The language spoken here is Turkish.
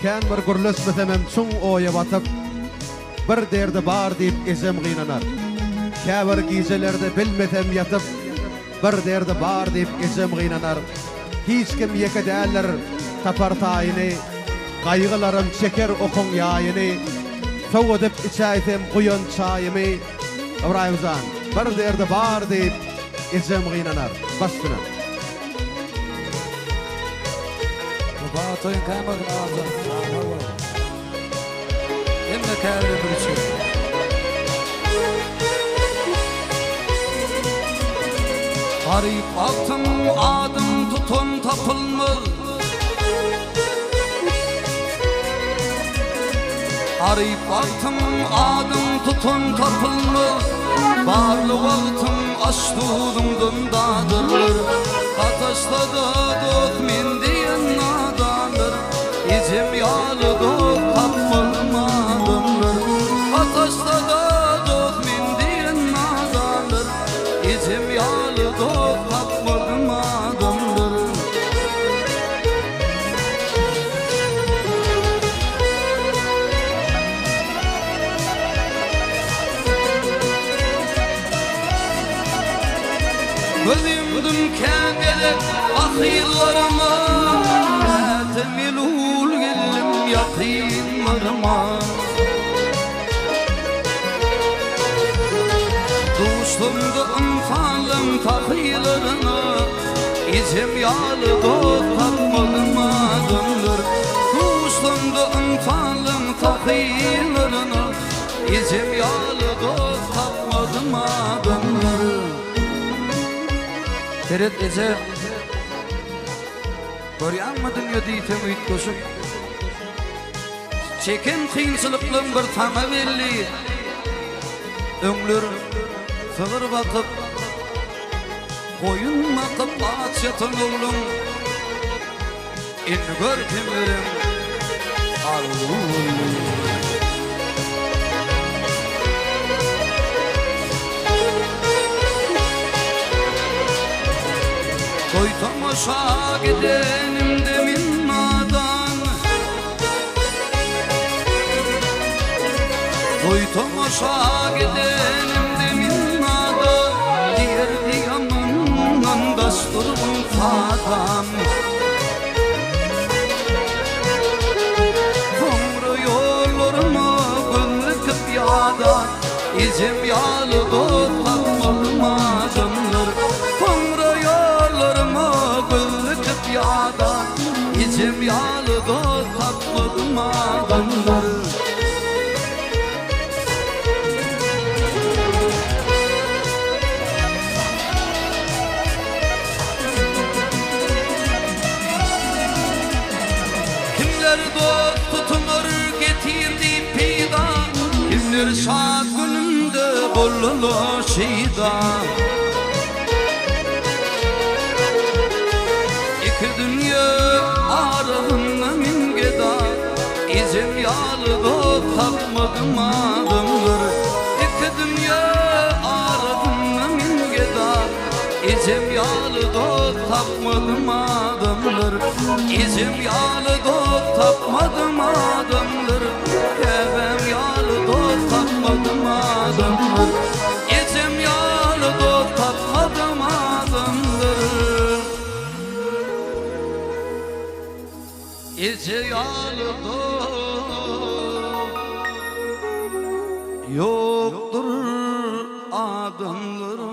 Kän bir gürlesmesemem çuň oýa batyp, bir derdi bar diýip ezem gıynanar. Käbir gizelerde bilmesem yatyp, bir derdi bar diýip ezem gıynanar. Hiç kim ýeke däller tapar taýyny, gaýgylarym çeker okun ýaýyny. Sow edip içäýsem guýan çaýymy. Ibrahimzan, bir derdi bar diýip ezem gıynanar. Başdyna. Batayın kaymak ağzı. Emre kârli bir şey. Arayıp baktım adım tutun tapılmaz. Arayıp baktım adım tutun tapılmaz. Barlı vaktim açtığımdandadır. Ataşladı dost min diyen nadandır. İçim yağlı dost tapılmadımdır. Ataşladı dost min diyen nadandır. İçim yağlı dost tapılmadımdır. Gözümdüm kengelek ahiylarıma, temilul gellim yakınlarıma. Dostumdu ımfalım tahiylarına, içim yağlı dost tapmadımdır. Dostumdu ımfalım tahiylarına, içim yağlı dost tapmadımdır. Teret ece görýänmi dünýä diýsem üýt goşup çeken kynçylyklaryň bir tama belli öňler sığır bakyp goýun makyp aç ýatan oglum indi görkemlerim Koy tamaşa gidenim demin nadan, koy tamaşa gidenim demin nadan. Diğerdi yamandan dasturun fadan. Ömrü yollarıma gönlüküp yadan, İçim yağlı dost tapmadımdır. İçim yağlı dost tapmadımdır. Kimler dost tutunur getirdi pida, kimler şad günümde bollulu şida. Dünya aralığına min geda, İçim yağlı dost tapmadımdır. İki dünya aralığına min geda, İçim yağlı dost tapmadımdır. İçim yağlı dost tapmadımdır. Kevem yağlı dost tapmadımdır. İçim yağlı dost tapmadımdır. İçi yağlı dost yoktur adamlar.